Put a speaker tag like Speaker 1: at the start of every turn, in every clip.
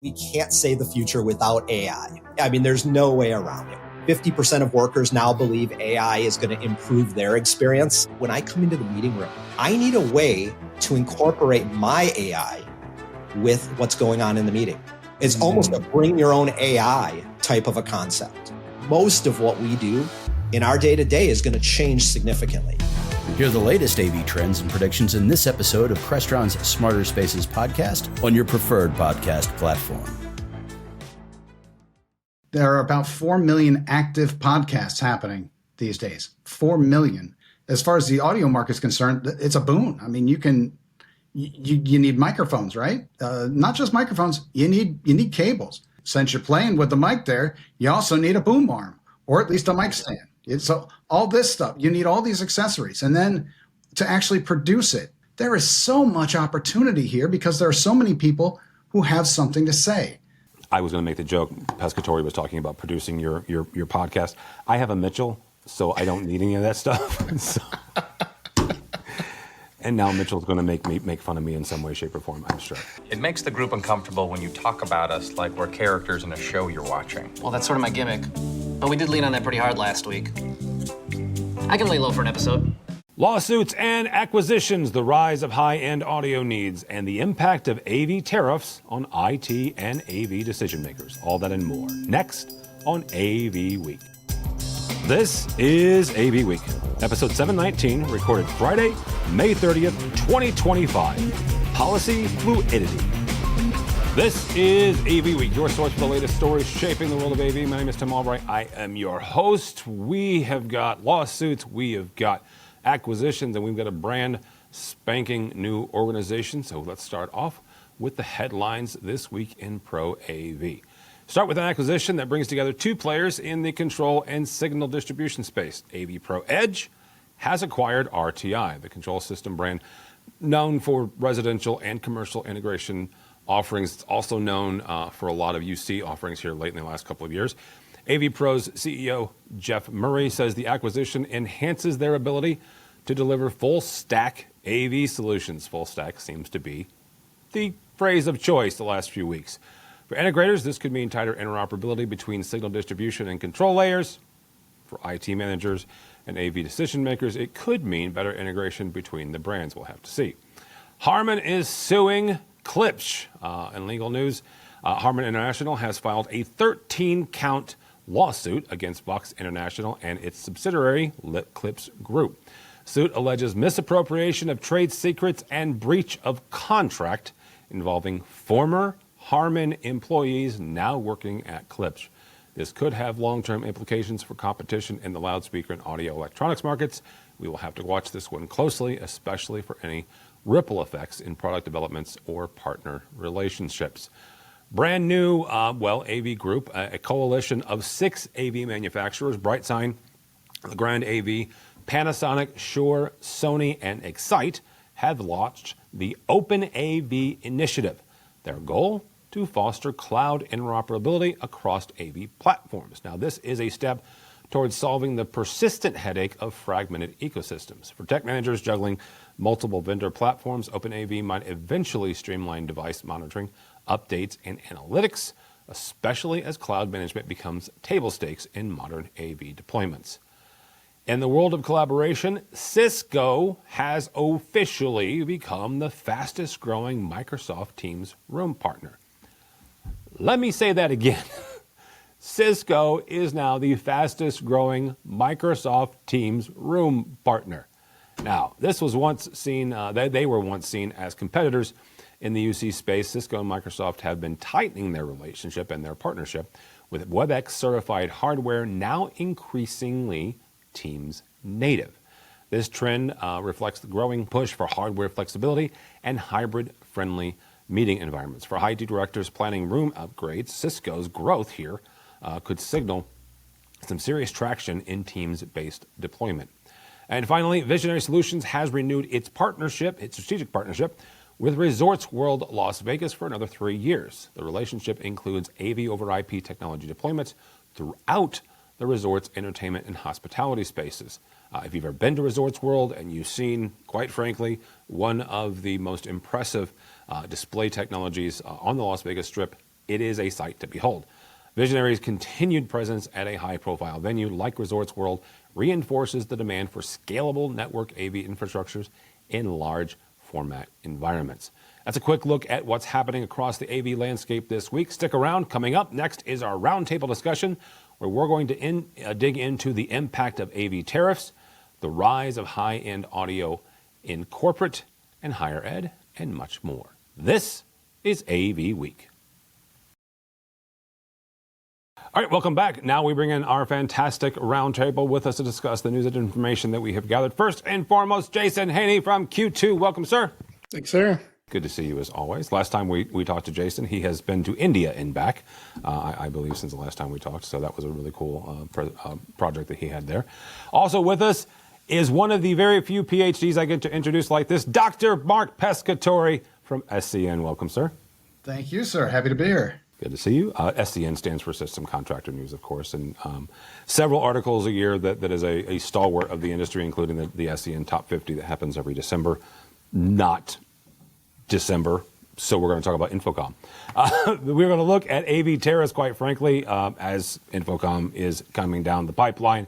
Speaker 1: We can't say the future without AI. I mean, there's no way around it. 50% of workers now believe AI is going to improve their experience. When I come into the meeting room, I need a way to incorporate my AI with what's going on in the meeting. It's almost a bring your own AI type of a concept. Most of what we do in our day-to-day is going to change significantly.
Speaker 2: Hear the latest AV trends and predictions in this episode of Crestron's Smarter Spaces podcast on your preferred podcast platform.
Speaker 3: There are about 4 million active podcasts happening these days. 4 million. As far as the audio market is concerned, it's a boon. I mean, you need microphones, right? Not just microphones. You need cables. Since you're playing with the mic there, you also need a boom arm, or at least a mic stand. So all this stuff, you need all these accessories. And then to actually produce it, there is so much opportunity here because there are so many people who have something to say.
Speaker 4: I was going to make the joke. Pescatori was talking about producing your podcast. I have a Mitchell, so I don't need any of that stuff. And now Mitchell's going to make fun of me in some way, shape, or form, I'm sure.
Speaker 5: It makes the group uncomfortable when you talk about us like we're characters in a show you're watching.
Speaker 6: Well, that's sort of my gimmick. But we did lean on that pretty hard last week. I can lay low for an episode.
Speaker 4: Lawsuits and acquisitions, the rise of high-end audio needs, and the impact of AV tariffs on IT and AV decision makers. All that and more. Next on AV Week. This is AV Week, episode 719, recorded Friday, May 30th, 2025. Policy fluidity. This is AV Week, your source for the latest stories shaping the world of AV. My name is Tim Albright. I am your host. We have got lawsuits, we have got acquisitions, and we've got a brand spanking new organization. So let's start off with the headlines this week in Pro AV. Start with an acquisition that brings together two players in the control and signal distribution space. AV Pro Edge has acquired RTI, the control system brand known for residential and commercial integration offerings. It's also known for a lot of UC offerings here late in the last couple of years. AV Pro's CEO, Jeff Murray, says the acquisition enhances their ability to deliver full stack AV solutions. Full stack seems to be the phrase of choice the last few weeks. For integrators, this could mean tighter interoperability between signal distribution and control layers. For IT managers and AV decision makers, it could mean better integration between the brands. We'll have to see. Harman is suing Klipsch. In legal news, Harman International has filed a 13-count lawsuit against Vox International and its subsidiary, Klipsch Group. Suit alleges misappropriation of trade secrets and breach of contract involving former Harman employees now working at Klipsch. This could have long-term implications for competition in the loudspeaker and audio electronics markets. We will have to watch this one closely, especially for any ripple effects in product developments or partner relationships. Brand new, AV Group, a coalition of 6 AV manufacturers, BrightSign, Legrand AV, Panasonic, Shure, Sony, and Excite, have launched the Open AV Initiative. Their goal? To foster cloud interoperability across AV platforms. Now, this is a step towards solving the persistent headache of fragmented ecosystems. For tech managers juggling multiple vendor platforms, OpenAV might eventually streamline device monitoring, updates, and analytics, especially as cloud management becomes table stakes in modern AV deployments. In the world of collaboration, Cisco has officially become the fastest growing Microsoft Teams room partner. Let me say that again. Cisco is now the fastest growing Microsoft Teams room partner. Now, this was once seen, they were once seen as competitors in the UC space. Cisco and Microsoft have been tightening their relationship and their partnership with WebEx certified hardware, now increasingly Teams native. This trend reflects the growing push for hardware flexibility and hybrid friendly meeting environments. For IT directors planning room upgrades, Cisco's growth here could signal some serious traction in Teams-based deployment. And finally, Visionary Solutions has renewed its strategic partnership with Resorts World Las Vegas for another 3 years. The relationship includes AV over IP technology deployments throughout the resort's entertainment and hospitality spaces. If you've ever been to Resorts World and you've seen, quite frankly, one of the most impressive display technologies on the Las Vegas Strip, it is a sight to behold. Visionary's continued presence at a high-profile venue like Resorts World reinforces the demand for scalable network AV infrastructures in large format environments. That's a quick look at what's happening across the AV landscape this week. Stick around. Coming up next is our roundtable discussion, where we're going to dig into the impact of AV tariffs, the rise of high-end audio in corporate and higher ed, and much more. This is AV Week. All right, welcome back. Now we bring in our fantastic roundtable with us to discuss the news and information that we have gathered. First and foremost, Jason Haney from Q2. Welcome, sir.
Speaker 7: Thanks, sir.
Speaker 4: Good to see you as always. Last time we talked to Jason, he has been to India and back, I believe, since the last time we talked. So that was a really cool project that he had there. Also with us is one of the very few PhDs I get to introduce like this, Dr. Mark Pescatori from SCN. Welcome, sir.
Speaker 3: Thank you, sir. Happy to be here.
Speaker 4: Good to see you. SCN stands for System Contractor News, of course, and several articles a year that is a stalwart of the industry, including the SCN Top 50 that happens every December, not December. So we're going to talk about InfoComm. We're going to look at AV tariffs, quite frankly, as InfoComm is coming down the pipeline.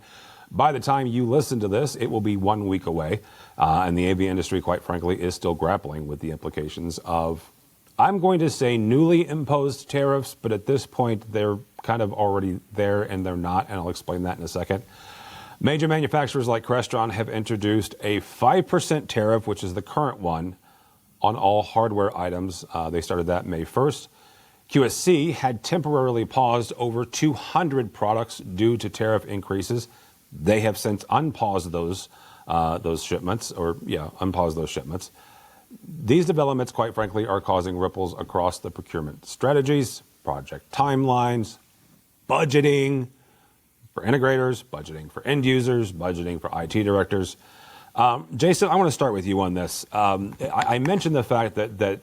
Speaker 4: By the time you listen to this, it will be 1 week away. And the AV industry, quite frankly, is still grappling with the implications of, I'm going to say, newly imposed tariffs, but at this point, they're kind of already there and they're not, and I'll explain that in a second. Major manufacturers like Crestron have introduced a 5% tariff, which is the current one, on all hardware items. They started that May 1st. QSC had temporarily paused over 200 products due to tariff increases. They have since unpaused those shipments, unpaused those shipments. These developments, quite frankly, are causing ripples across the procurement strategies, project timelines, budgeting for integrators, budgeting for end users, budgeting for IT directors. Jason, I want to start with you on this. I mentioned the fact that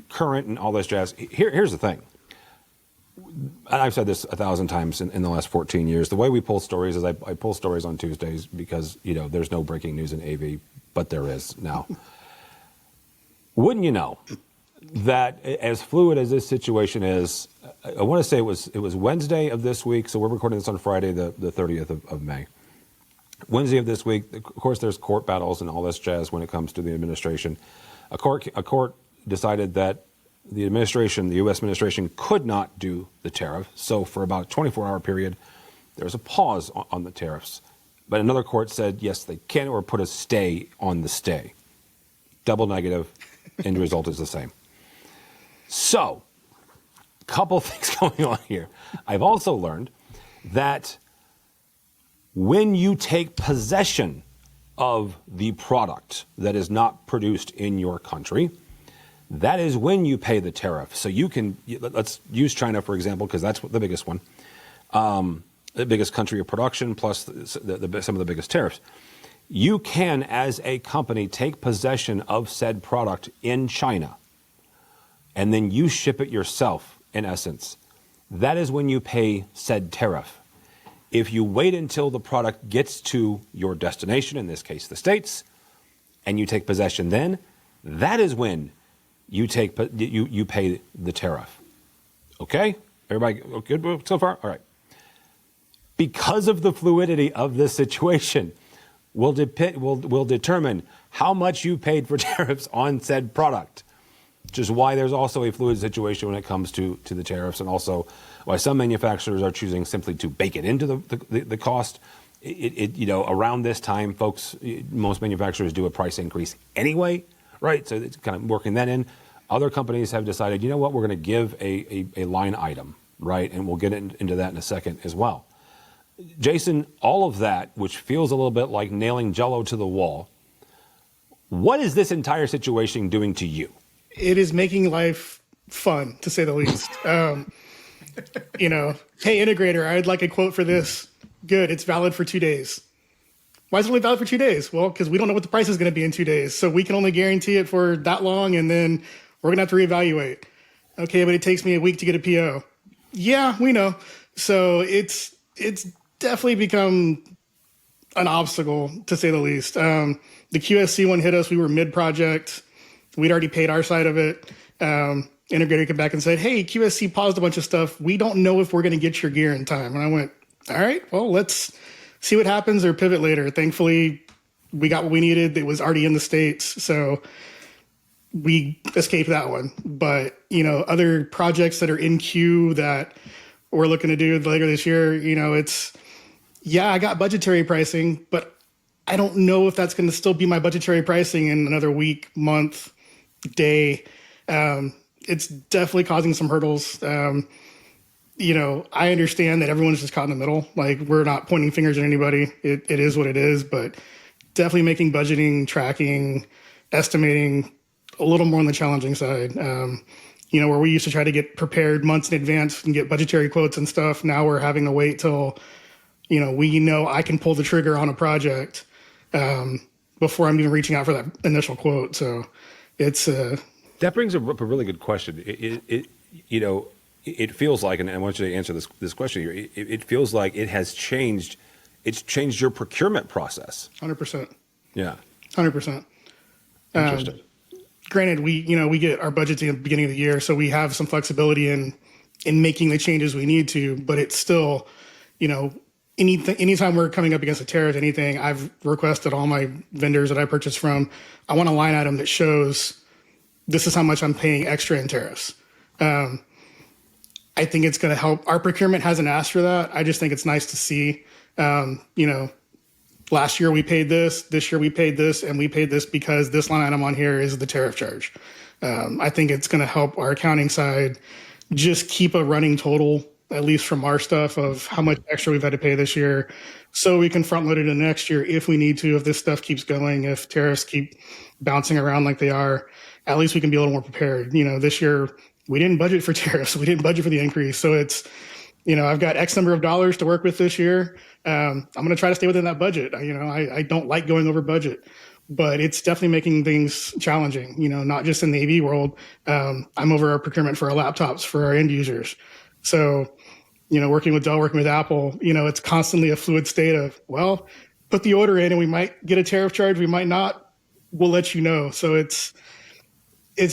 Speaker 4: current and all this jazz. Here's the thing. And I've said this 1,000 times in the last 14 years. The way we pull stories is I pull stories on Tuesdays because, there's no breaking news in AV, but there is now. Wouldn't you know that as fluid as this situation is, I want to say it was Wednesday of this week, so we're recording this on Friday, the 30th of May. Wednesday of this week, of course, there's court battles and all this jazz when it comes to the administration. A court decided that the U.S. administration could not do the tariff. So for about a 24-hour period, there was a pause on the tariffs. But another court said, yes, they can, or put a stay on the stay. Double negative. End result is the same. So, a couple things going on here. I've also learned that when you take possession of the product that is not produced in your country, that is when you pay the tariff. So you can, let's use China, for example, because that's the biggest one, the biggest country of production, plus some of the biggest tariffs. You can, as a company, take possession of said product in China, and then you ship it yourself, in essence. That is when you pay said tariff. If you wait until the product gets to your destination, in this case the States, and you take possession then, that is when you pay the tariff. Okay? Everybody good so far? All right. Because of the fluidity of this situation, will determine how much you paid for tariffs on said product, which is why there's also a fluid situation when it comes to the tariffs, and also why some manufacturers are choosing simply to bake it into the cost. Around this time, folks, most manufacturers do a price increase anyway, right? So it's kind of working that in. Other companies have decided, you know what, we're going to give a line item, right? And we'll get into that in a second as well. Jason, all of that, which feels a little bit like nailing Jell-O to the wall, what is this entire situation doing to you?
Speaker 7: It is making life fun, to say the least. Hey, integrator, I'd like a quote for this. Good, it's valid for 2 days. Why is it only valid for 2 days? Well, because we don't know what the price is going to be in 2 days. So we can only guarantee it for that long, and then we're going to have to reevaluate. Okay, but it takes me a week to get a PO. Yeah, we know. So it's definitely become an obstacle, to say the least. The QSC one hit us. We were mid-project. We'd already paid our side of it. And integrator came back and said, hey, QSC paused a bunch of stuff. We don't know if we're going to get your gear in time. And I went, all right, well, let's see what happens or pivot later. Thankfully, we got what we needed. It was already in the States. So we escaped that one. But, other projects that are in queue that we're looking to do later this year, I got budgetary pricing, but I don't know if that's going to still be my budgetary pricing in another week, month, day. It's definitely causing some hurdles. I understand that everyone's just caught in the middle. Like, we're not pointing fingers at anybody. It is what it is, but definitely making budgeting, tracking, estimating a little more on the challenging side. Where we used to try to get prepared months in advance and get budgetary quotes and stuff. Now we're having to wait till, we know I can pull the trigger on a project before I'm even reaching out for that initial quote. So it's
Speaker 4: that brings up a really good question. It feels like, and I want you to answer this question here. It feels like it has changed. It's changed your procurement process.
Speaker 7: 100%.
Speaker 4: Yeah.
Speaker 7: 100%.
Speaker 4: Interesting.
Speaker 7: Granted, we get our budgets at the beginning of the year, so we have some flexibility in making the changes we need to, but it's still, anytime we're coming up against a tariff, anything, I've requested all my vendors that I purchase from, I want a line item that shows this is how much I'm paying extra in tariffs. I think it's going to help. Our procurement hasn't asked for that. I just think it's nice to see, last year we paid this year we paid this, and we paid this because this line item on here is the tariff charge. I think it's going to help our accounting side just keep a running total, at least from our stuff, of how much extra we've had to pay this year, so we can front load it in next year if we need to, if this stuff keeps going, if tariffs keep bouncing around like they are, at least we can be a little more prepared. This year we didn't budget for tariffs. We didn't budget for the increase. So it's, I've got X number of dollars to work with this year. I'm going to try to stay within that budget. I don't like going over budget, but it's definitely making things challenging, not just in the AV world. I'm over our procurement for our laptops for our end users. So, working with Dell, working with Apple, it's constantly a fluid state of, well, put the order in and we might get a tariff charge. We might not. We'll let you know. So it's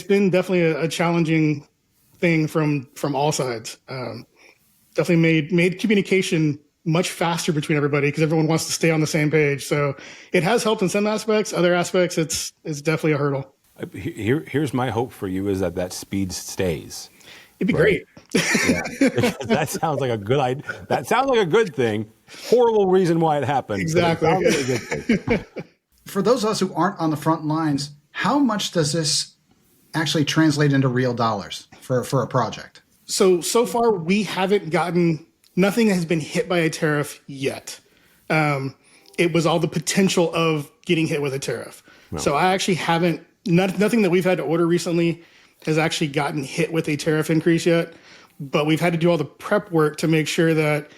Speaker 7: been definitely a challenging thing from all sides. Definitely made communication much faster between everybody because everyone wants to stay on the same page. So it has helped in some aspects. Other aspects, it's definitely a hurdle.
Speaker 4: Here's my hope for you is that speed stays.
Speaker 7: It'd be great.
Speaker 4: Yeah. That sounds like a good idea. That sounds like a good thing. Horrible reason why it happened.
Speaker 7: Exactly.
Speaker 4: Like a good thing.
Speaker 3: For those of us who aren't on the front lines, how much does this actually translate into real dollars for a project?
Speaker 7: So far, we haven't nothing has been hit by a tariff yet. It was all the potential of getting hit with a tariff. No. So I actually haven't, nothing that we've had to order recently has actually gotten hit with a tariff increase yet. But we've had to do all the prep work to make sure that,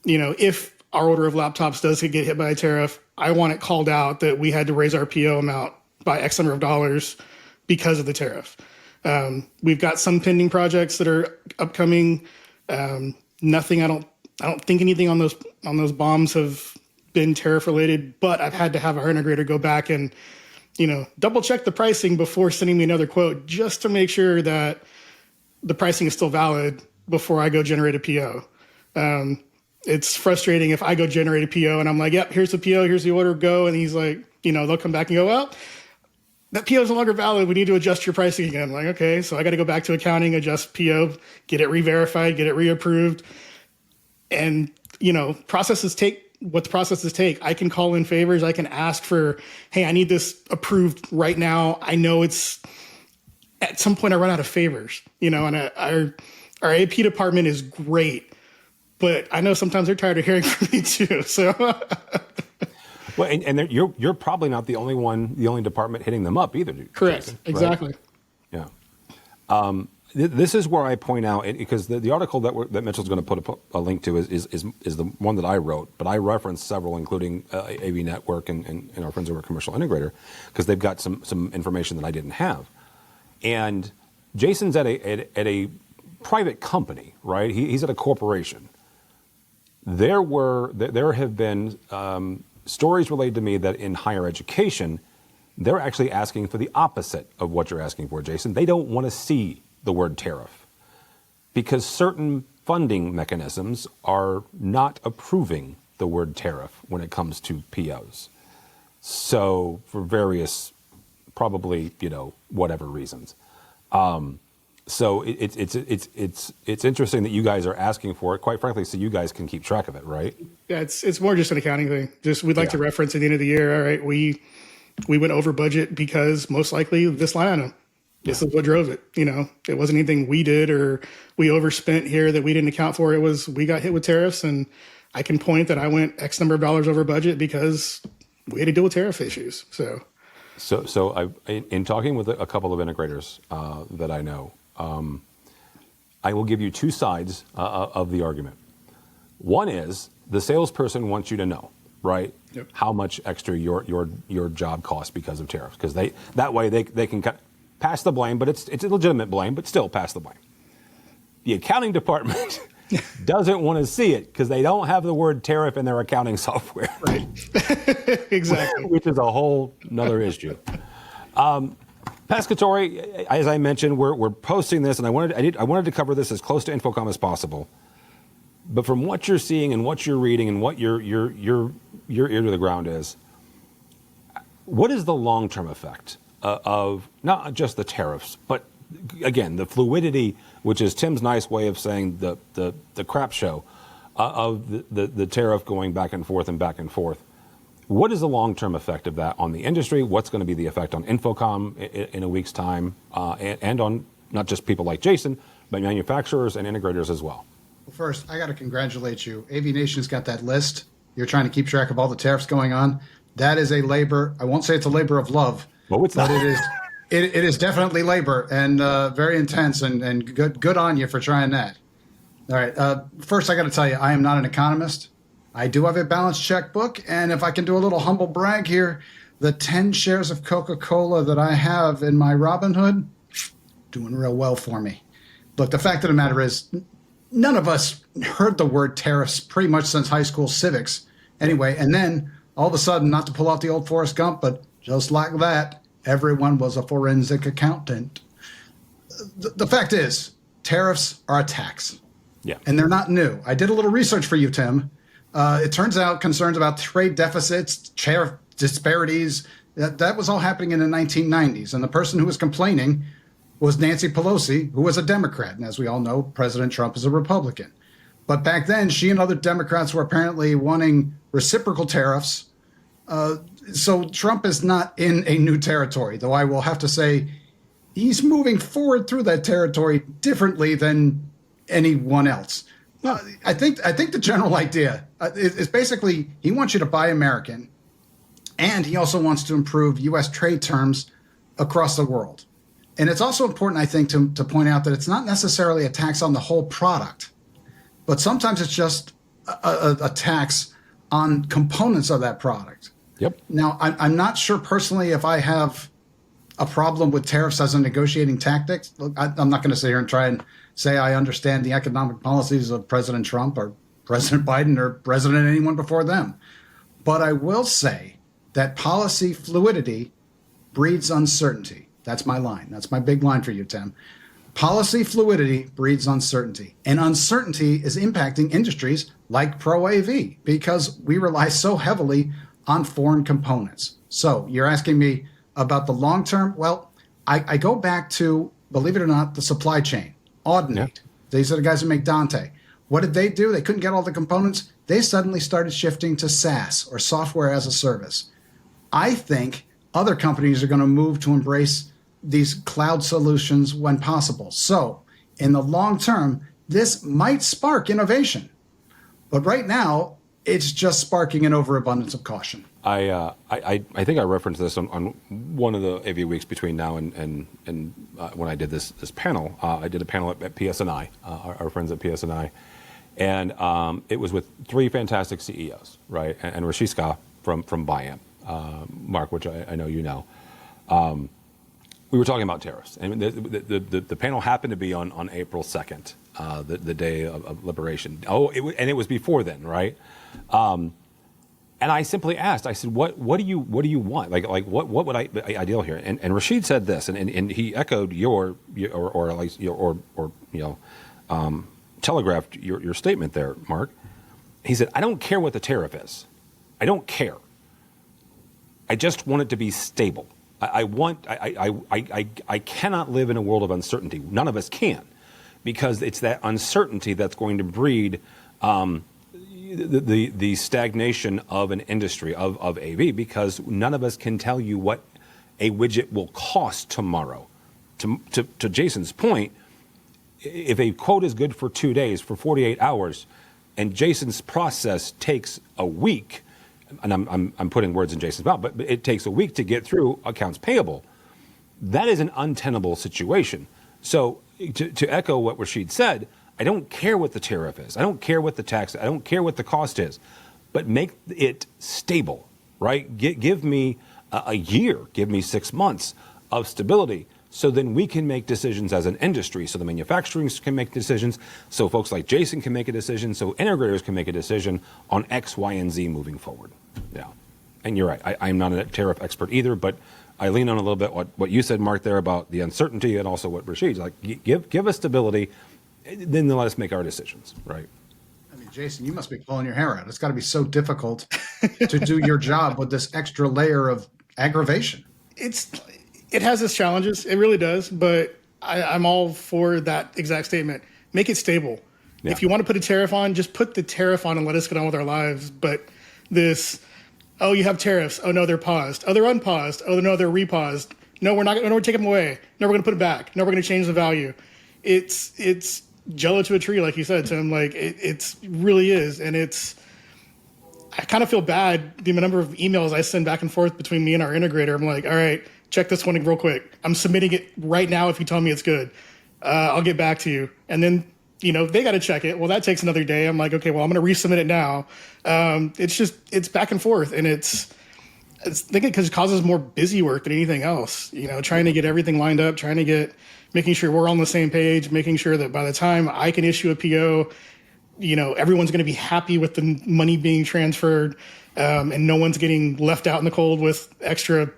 Speaker 7: if our order of laptops does get hit by a tariff, I want it called out that we had to raise our PO amount by X number of dollars because of the tariff. We've got some pending projects that are upcoming. Nothing. I don't think anything on those bombs have been tariff related. But I've had to have our integrator go back and double check the pricing before sending me another quote, just to make sure that the pricing is still valid before I go generate a PO. It's frustrating if I go generate a PO and I'm like, yep, here's the PO, here's the order, go, and he's like, they'll come back and go, well, that PO is no longer valid. We need to adjust your pricing again. I'm like, okay, so I got to go back to accounting, adjust PO, get it re-verified, get it reapproved. And, processes take what the processes take. I can call in favors. I can ask for, hey, I need this approved right now. I know it's at some point I run out of favors, and our AP department is great, but I know sometimes they're tired of hearing from me too. So.
Speaker 4: Well, and you're probably not the only department hitting them up either.
Speaker 7: Correct.
Speaker 4: Jason,
Speaker 7: exactly.
Speaker 4: Right? Yeah. This is where I point out, because the article that Mitchell's going to put a link to is the one that I wrote, but I referenced several, including AV Network and our friends over at Commercial Integrator, because they've got some information that I didn't have. And Jason's at a private company, right? He's at a corporation. There have been stories relayed to me that in higher education, they're actually asking for the opposite of what you're asking for, Jason. They don't want to see the word tariff because certain funding mechanisms are not approving the word tariff when it comes to POs. So for various, probably, whatever reasons. So it's interesting that you guys are asking for it, quite frankly, so you guys can keep track of it, right?
Speaker 7: Yeah, it's more just an accounting thing. Just we'd like to reference at the end of the year. All right, we went over budget because most likely this line item. This is what drove it. It wasn't anything we did or we overspent here that we didn't account for. It was we got hit with tariffs, and I can point that I went X number of dollars over budget because we had to deal with tariff issues. So
Speaker 4: in talking with a couple of integrators that I know, I will give you two sides of the argument. One is the salesperson wants you to know, right?
Speaker 7: Yep.
Speaker 4: How much extra your job costs because of tariffs, because that way they can pass the blame, but it's a legitimate blame, but still pass the blame. The accounting department doesn't want to see it because they don't have the word tariff in their accounting software.
Speaker 7: Right. Exactly.
Speaker 4: Which is a whole nother issue. Pescatore, as I mentioned, we're posting this, and I wanted to cover this as close to InfoComm as possible. But from what you're seeing and what you're reading and what your ear to the ground is, what is the long-term effect of not just the tariffs, but again the fluidity, which is Tim's nice way of saying the crap show of the tariff going back and forth and back and forth. What is the long-term effect of that on the industry? What's going to be the effect on InfoComm in a week's time, and on not just people like Jason, but manufacturers and integrators as well?
Speaker 3: Well, first, I got to congratulate you. AVNation's got that list. You're trying to keep track of all the tariffs going on. That is a labor. I won't say it's a labor of love.
Speaker 4: Well, it's not.
Speaker 3: But it is definitely labor and very intense. And good on you for trying that. All right. First, I got to tell you, I am not an economist. I do have a balanced checkbook, and if I can do a little humble brag here, the 10 shares of Coca-Cola that I have in my Robinhood, doing real well for me. Look, the fact of the matter is, none of us heard the word tariffs pretty much since high school civics anyway, and then all of a sudden, not to pull out the old Forrest Gump, but just like that, everyone was a forensic accountant. The fact is, tariffs are a tax.
Speaker 4: Yeah.
Speaker 3: And they're not new. I did a little research for you, Tim. It turns out concerns about trade deficits, tariff disparities, that was all happening in the 1990s. And the person who was complaining was Nancy Pelosi, who was a Democrat. And as we all know, President Trump is a Republican. But back then, she and other Democrats were apparently wanting reciprocal tariffs. So Trump is not in a new territory, though I will have to say he's moving forward through that territory differently than anyone else. I think the general idea is basically he wants you to buy American, and he also wants to improve U.S. trade terms across the world. And it's also important, I think, to point out that it's not necessarily a tax on the whole product, but sometimes it's just a tax on components of that product.
Speaker 4: Yep.
Speaker 3: Now, I'm not sure personally if I have a problem with tariffs as a negotiating tactic. Look, I'm not going to sit here and try and say I understand the economic policies of President Trump or President Biden or President anyone before them. But I will say that policy fluidity breeds uncertainty. That's my line. That's my big line for you, Tim. Policy fluidity breeds uncertainty. And uncertainty is impacting industries like Pro AV because we rely so heavily on foreign components. So you're asking me about the long term? Well, I go back to, believe it or not, the supply chain. Audinate. Yeah. These are the guys who make Dante. What did they do? They couldn't get all the components. They suddenly started shifting to SaaS, or software as a service. I think other companies are going to move to embrace these cloud solutions when possible. So in the long term, this might spark innovation. But right now, it's just sparking an overabundance of caution.
Speaker 4: I think I referenced this on one of the AV weeks between now and when I did this panel. I did a panel at PSNI, our friends at PSNI, and it was with three fantastic CEOs, right? And Rashiska from BIAM, Mark, which I know you know. We were talking about tariffs, and the panel happened to be on April 2nd, the day of liberation. Oh, and it was before then, right? And I simply asked, I said, what do you want? Like what would I ideal here? And Rashid said this, and he echoed telegraphed your statement there, Mark. He said, I don't care what the tariff is. I don't care. I just want it to be stable. I cannot live in a world of uncertainty. None of us can, because it's that uncertainty that's going to breed the stagnation of an industry of AV, because none of us can tell you what a widget will cost tomorrow. To Jason's point, if a quote is good for 2 days, for 48 hours, and Jason's process takes a week, and I'm putting words in Jason's mouth, but it takes a week to get through accounts payable, that is an untenable situation. So to echo what Rashid said, I don't care what the tariff is. I don't care what the tax, I don't care what the cost is, but make it stable, right? Give me a year, give me 6 months of stability, so then we can make decisions as an industry, so the manufacturing can make decisions, so folks like Jason can make a decision, so integrators can make a decision on X, Y, and Z moving forward. Yeah, and you're right, I'm not a tariff expert either, but I lean on a little bit what you said, Mark, there about the uncertainty, and also what Rashid's like, give us stability, then let us make our decisions, right?
Speaker 3: I mean, Jason, you must be pulling your hair out. It's got to be so difficult to do your job with this extra layer of aggravation.
Speaker 7: It has its challenges. It really does. But I'm all for that exact statement. Make it stable. Yeah. If you want to put a tariff on, just put the tariff on and let us get on with our lives. But this, oh, you have tariffs. Oh, no, they're paused. Oh, they're unpaused. Oh, no, they're repaused. No, we're not going to take them away. No, we're going to put it back. No, we're going to change the value. It's Jello to a tree, like you said, Tim. Like it really is. And I kind of feel bad, the number of emails I send back and forth between me and our integrator. I'm like, all right, check this one real quick. I'm submitting it right now if you tell me it's good. I'll get back to you. And then, they got to check it. Well, that takes another day. I'm like, okay, well, I'm going to resubmit it now. It's back and forth. And it's thinking because it causes more busy work than anything else. Trying to get everything lined up, making sure we're on the same page, making sure that by the time I can issue a PO, everyone's going to be happy with the money being transferred, and no one's getting left out in the cold with extra,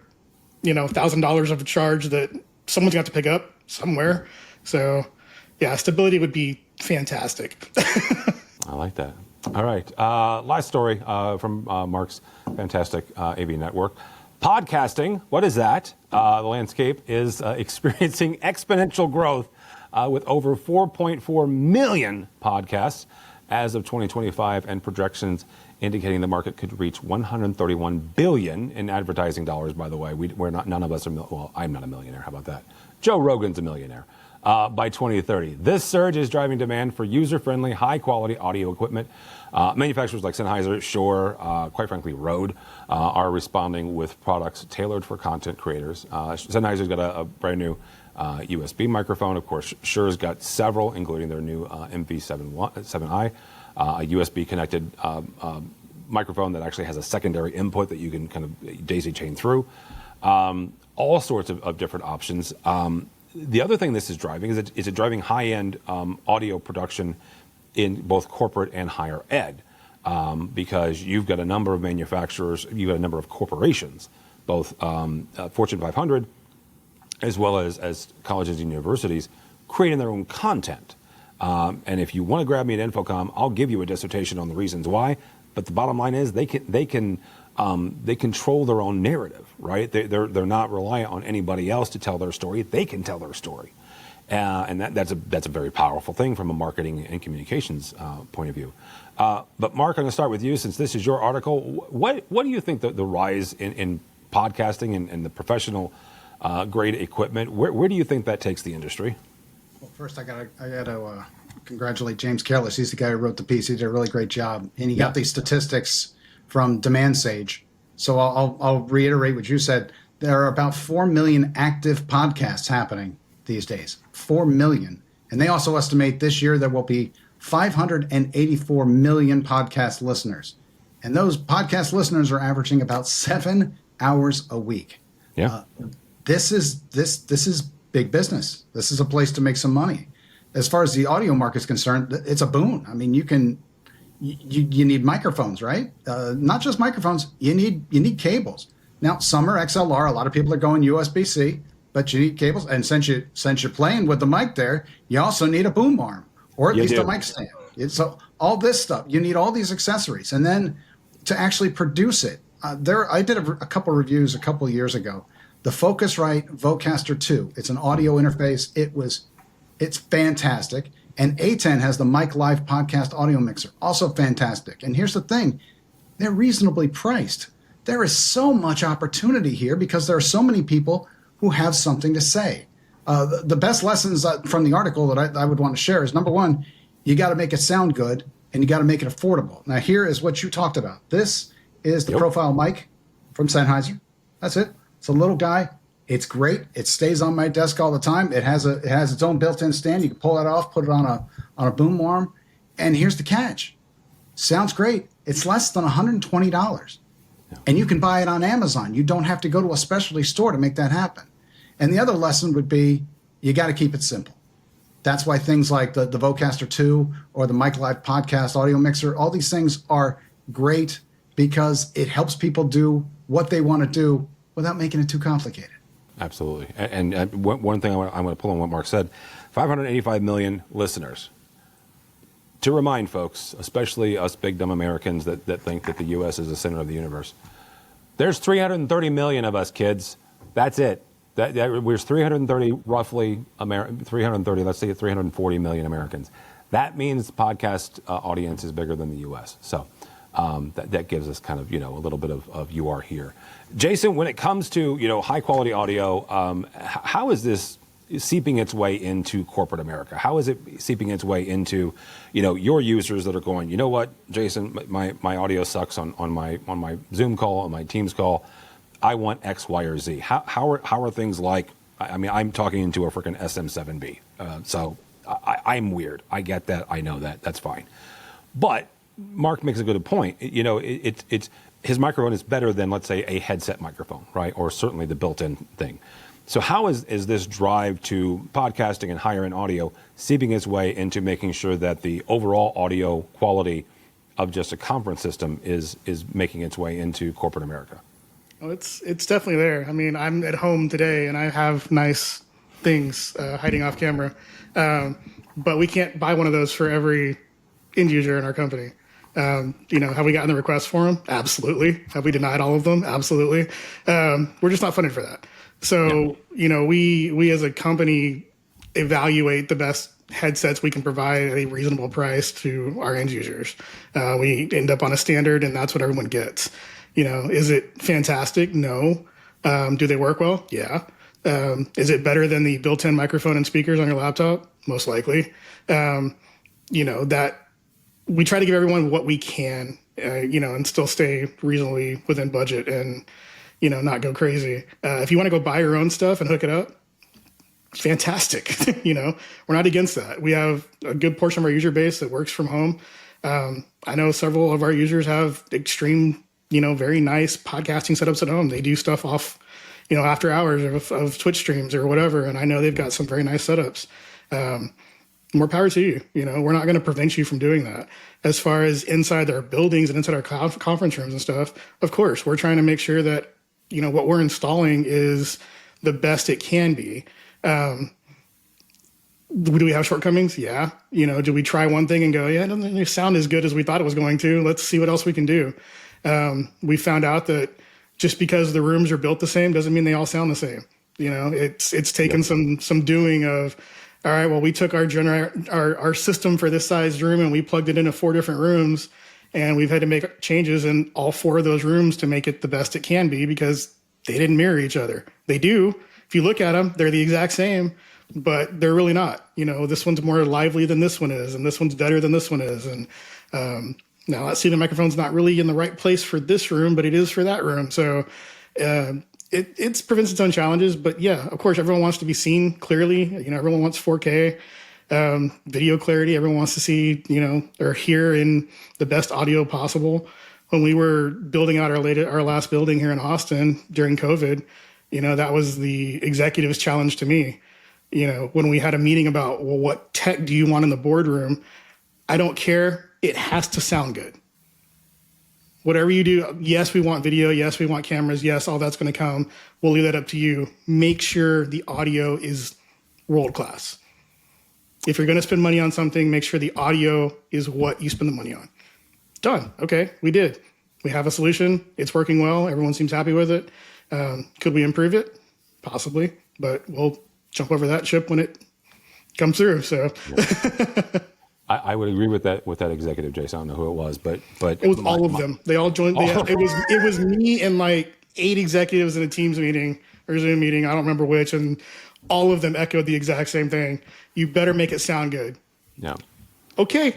Speaker 7: $1,000 of a charge that someone's got to pick up somewhere. So, yeah, stability would be fantastic.
Speaker 4: I like that. All right. Last story from Mark's fantastic AV network. Podcasting, what is that? The landscape is experiencing exponential growth with over 4.4 million podcasts as of 2025, and projections indicating the market could reach 131 billion in advertising dollars. By the way, none of us are. Well, I'm not a millionaire. How about that? Joe Rogan's a millionaire. By 2030, this surge is driving demand for user-friendly, high-quality audio equipment. Manufacturers like Sennheiser, Shure, quite frankly, Rode, are responding with products tailored for content creators. Sennheiser's got a brand new USB microphone. Of course, Shure's got several, including their new MV7i, a USB-connected microphone that actually has a secondary input that you can kind of daisy chain through. All sorts of different options. The other thing this is driving is it driving high-end audio production in both corporate and higher ed, because you've got a number of manufacturers, you've got a number of corporations, both Fortune 500 as well as colleges and universities, creating their own content. And if you want to grab me at InfoComm, I'll give you a dissertation on the reasons why. But the bottom line is they control their own narrative, right? They're not reliant on anybody else to tell their story. They can tell their story, and that's a very powerful thing from a marketing and communications point of view. But Mark, I'm going to start with you since this is your article. What do you think the rise in podcasting and the professional grade equipment? Where do you think that takes the industry?
Speaker 3: Well, first I gotta congratulate James Careless. He's the guy who wrote the piece. He did a really great job, and he got these statistics from Demand Sage. So I'll reiterate what you said. There are about 4 million active podcasts happening these days. 4 million. And they also estimate this year there will be 584 million podcast listeners. And those podcast listeners are averaging about 7 hours a week.
Speaker 4: Yeah.
Speaker 3: This is big business. This is a place to make some money. As far as the audio market is concerned, it's a boon. I mean, you can you need microphones, right? Not just microphones, you need cables. Now, some are XLR. A lot of people are going USB-C, but you need cables. And since you're playing with the mic there, you also need a boom arm or at least a mic stand. So all this stuff, you need all these accessories. And then to actually produce it, I did a couple reviews a couple of years ago. The Focusrite Vocaster 2. It's an audio interface. It's fantastic. And A10 has the Mic Live podcast audio mixer, also fantastic. And here's the thing, they're reasonably priced. There is so much opportunity here because there are so many people who have something to say. The best lessons from the article that I would want to share is, number one, you got to make it sound good and you got to make it affordable. Now, here is what you talked about. This is the profile mic from Sennheiser. That's it. It's a little guy. It's great. It stays on my desk all the time. It has its own built-in stand. You can pull that off, put it on a boom arm. And here's the catch. Sounds great. It's less than $120. And you can buy it on Amazon. You don't have to go to a specialty store to make that happen. And the other lesson would be you got to keep it simple. That's why things like the Vocaster 2 or the Mic Live podcast audio mixer, all these things are great because it helps people do what they want to do without making it too complicated.
Speaker 4: Absolutely. And one thing I'm going to pull on what Mark said, 585 million listeners. To remind folks, especially us big dumb Americans that think that the U.S. is the center of the universe, there's 330 million of us, kids. That's it. We're 330 roughly, 330, let's say 340 million Americans. That means the podcast audience is bigger than the U.S. So that gives us kind of, a little bit of you are here. Jason, when it comes to, high quality audio, how is this seeping its way into corporate America? How is it seeping its way into, your users that are going, you know what, Jason, my audio sucks on my Zoom call, on my Teams call. I want X, Y, or Z. How are things like, I'm talking into a freaking SM7B. So I'm weird. I get that. I know that. That's fine. But Mark makes a good point. It's his microphone is better than, let's say, a headset microphone, right? Or certainly the built-in thing. So how is this drive to podcasting and higher end audio seeping its way into making sure that the overall audio quality of just a conference system is making its way into corporate America?
Speaker 7: Well, it's definitely there. I'm at home today and I have nice things hiding off camera, but we can't buy one of those for every end user in our company. Have we gotten the requests for them? Absolutely. Have we denied all of them? Absolutely. We're just not funded for that. So, we as a company evaluate the best headsets we can provide at a reasonable price to our end users. We end up on a standard and that's what everyone gets. Is it fantastic? No. Do they work well? Yeah. Is it better than the built-in microphone and speakers on your laptop? Most likely. That we try to give everyone what we can, and still stay reasonably within budget and, not go crazy. If you want to go buy your own stuff and hook it up, fantastic. We're not against that. We have a good portion of our user base that works from home. I know several of our users have extreme, very nice podcasting setups at home. They do stuff off, after hours of Twitch streams or whatever. And I know they've got some very nice setups. More power to you. We're not going to prevent you from doing that. As far as inside their buildings and inside our conference rooms and stuff, of course, we're trying to make sure that, what we're installing is the best it can be. Do we have shortcomings? Yeah. Do we try one thing and go, yeah, it doesn't really sound as good as we thought it was going to. Let's see what else we can do. We found out that just because the rooms are built the same doesn't mean they all sound the same. It's taken some doing of, all right, well, we took our system for this size room and we plugged it into 4 different rooms, and we've had to make changes in all 4 of those rooms to make it the best it can be because they didn't mirror each other. They do. If you look at them, they're the exact same, but they're really not. This one's more lively than this one is, and this one's better than this one is. And now that the microphone's not really in the right place for this room, but it is for that room. So it prevents its own challenges, but yeah, of course, everyone wants to be seen clearly. Everyone wants 4K video clarity. Everyone wants to see, or hear in the best audio possible. When we were building out our last building here in Austin during COVID, that was the executive's challenge to me. When we had a meeting about, well, what tech do you want in the boardroom? I don't care. It has to sound good. Whatever you do, yes, we want video. Yes, we want cameras. Yes, all that's going to come. We'll leave that up to you. Make sure the audio is world class. If you're going to spend money on something, make sure the audio is what you spend the money on. Done. Okay, we did. We have a solution. It's working well. Everyone seems happy with it. Could we improve it? Possibly, but we'll jump over that ship when it comes through. So.
Speaker 4: Yeah. I would agree with that executive, Jason. I don't know who it was, but
Speaker 7: it was all of them. They all joined. It was me and like 8 executives in a Teams meeting or Zoom meeting. I don't remember which, and all of them echoed the exact same thing. You better make it sound good.
Speaker 4: Yeah.
Speaker 7: Okay.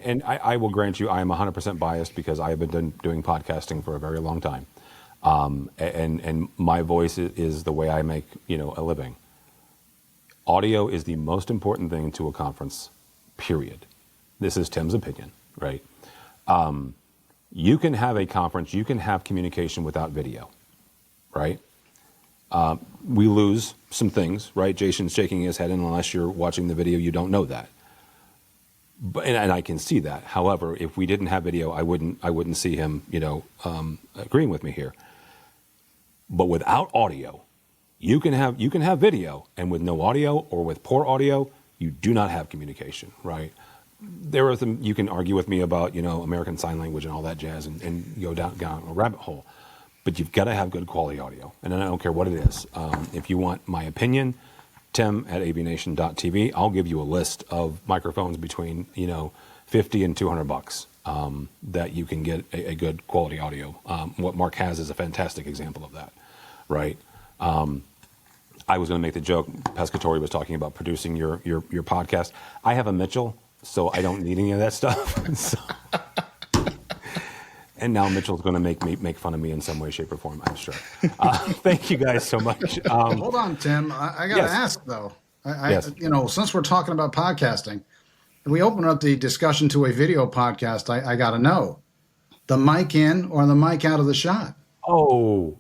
Speaker 4: And I will grant you, I am 100% biased because I have been doing podcasting for a very long time, and my voice is the way I make a living. Audio is the most important thing to a conference, period. This is Tim's opinion, right? You can have a conference, you can have communication without video, right? We lose some things, right? Jason's shaking his head, and unless you're watching the video, you don't know that. But, and I can see that. However, if we didn't have video, I wouldn't see him, agreeing with me here. But without audio, you can have video, and with no audio or with poor audio, you do not have communication, right? There are some, you can argue with me about, American Sign Language and all that jazz and go down a rabbit hole, but you've got to have good quality audio. And I don't care what it is. If you want my opinion, Tim at AVNation.tv, I'll give you a list of microphones between, $50 and $200 that you can get a good quality audio. What Mark has is a fantastic example of that, right? I was going to make the joke. Pescatore was talking about producing your podcast. I have a Mitchell, so I don't need any of that stuff. And now Mitchell's going to make fun of me in some way, shape, or form, I'm sure. Thank you guys so much.
Speaker 3: Hold on, Tim. I got to ask though.
Speaker 4: Yes.
Speaker 3: Since we're talking about podcasting, and we open up the discussion to a video podcast, I got to know the mic in or the mic out of the shot.
Speaker 4: Oh.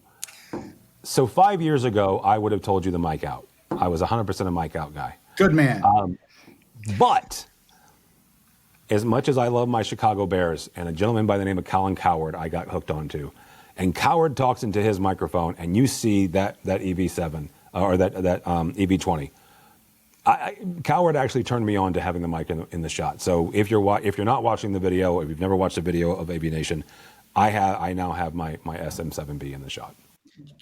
Speaker 4: So 5 years ago, I would have told you the mic out. I was 100% a mic out guy.
Speaker 3: Good man.
Speaker 4: But as much as I love my Chicago Bears and a gentleman by the name of Colin Coward, I got hooked onto, and Coward talks into his microphone, and you see that EV7 or that EV20. Coward actually turned me on to having the mic in the shot. So if you're not watching the video, if you've never watched a video of AVNation, I now have my SM7B in the shot.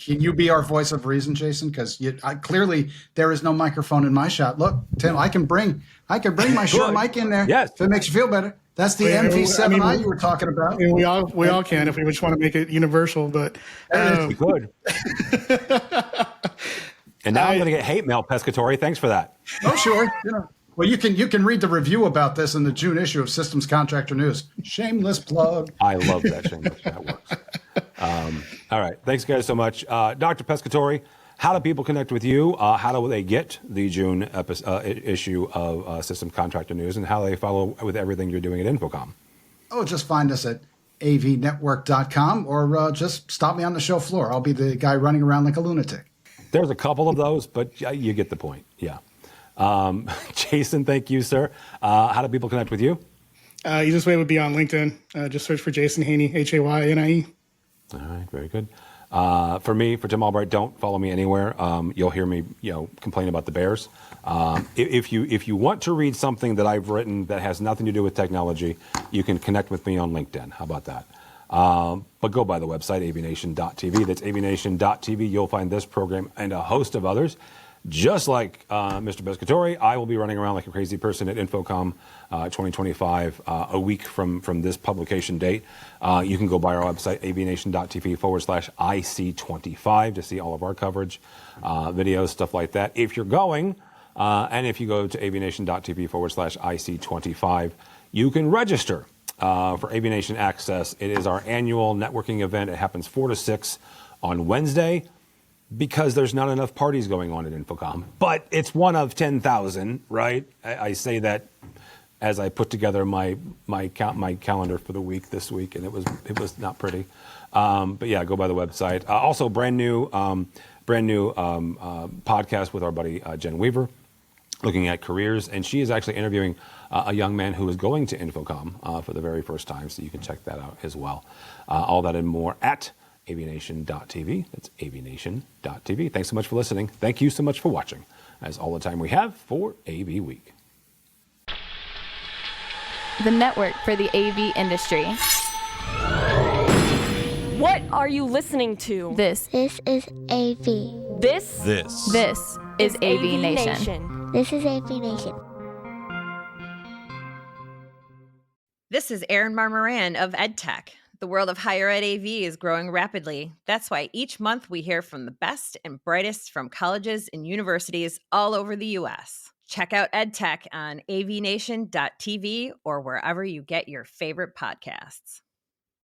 Speaker 3: Can you be our voice of reason, Jason? Because clearly there is no microphone in my shot. Look, Tim, I can bring my Shure mic in there.
Speaker 4: Yes,
Speaker 3: if it makes you feel better. That's the MV7i you were talking about.
Speaker 7: And we all can if we just want to make it universal. But
Speaker 4: we could. And now I'm going to get hate mail, Pescatore. Thanks for that.
Speaker 3: Oh, sure. Well, you can read the review about this in the June issue of Systems Contractor News. Shameless plug.
Speaker 4: I love that shameless. That works. All right. Thanks, guys, so much. Dr. Pescatore, how do people connect with you? How do they get the June issue of Systems Contractor News, and how do they follow with everything you're doing at InfoComm?
Speaker 3: Oh, just find us at avnetwork.com or just stop me on the show floor. I'll be the guy running around like a lunatic.
Speaker 4: There's a couple of those, but you get the point. Yeah. Jason, thank you, sir. How do people connect with you?
Speaker 7: Easiest way would be on LinkedIn. Just search for Jason Haney, Haynie. All
Speaker 4: right, very good. For me, for Tim Albright, don't follow me anywhere. You'll hear me, complain about the Bears. If you want to read something that I've written that has nothing to do with technology, you can connect with me on LinkedIn. How about that? But go by the website, AVNation.tv. That's AVNation.tv. You'll find this program and a host of others. Just like Mr. Pescatore, I will be running around like a crazy person at InfoComm 2025, a week from this publication date. You can go by our website, avnation.tv/IC25 to see all of our coverage, videos, stuff like that. If you're going, and if you go to avnation.tv/IC25, you can register for AVNation Access. It is our annual networking event. It happens 4 to 6 on Wednesday, because there's not enough parties going on at InfoComm. But it's one of 10,000, right? I say that as I put together my calendar for the week this week, and it was not pretty. But yeah, go by the website. Also, brand new podcast with our buddy Jen Weaver, looking at careers, and she is actually interviewing a young man who is going to InfoComm for the very first time, so you can check that out as well. All that and more at AVNation.tv. That's AVNation.tv. Thanks so much for listening. Thank you so much for watching. That's all the time we have for AV Week.
Speaker 8: The network for the AV industry.
Speaker 9: What are you listening to?
Speaker 8: This
Speaker 10: is AV.
Speaker 9: This
Speaker 8: is AVNation.
Speaker 10: This is AVNation.
Speaker 11: This is Erin Marmoran of EdTech. The world of higher ed AV is growing rapidly. That's why each month we hear from the best and brightest from colleges and universities all over the U.S. Check out EdTech on avnation.tv or wherever you get your favorite podcasts.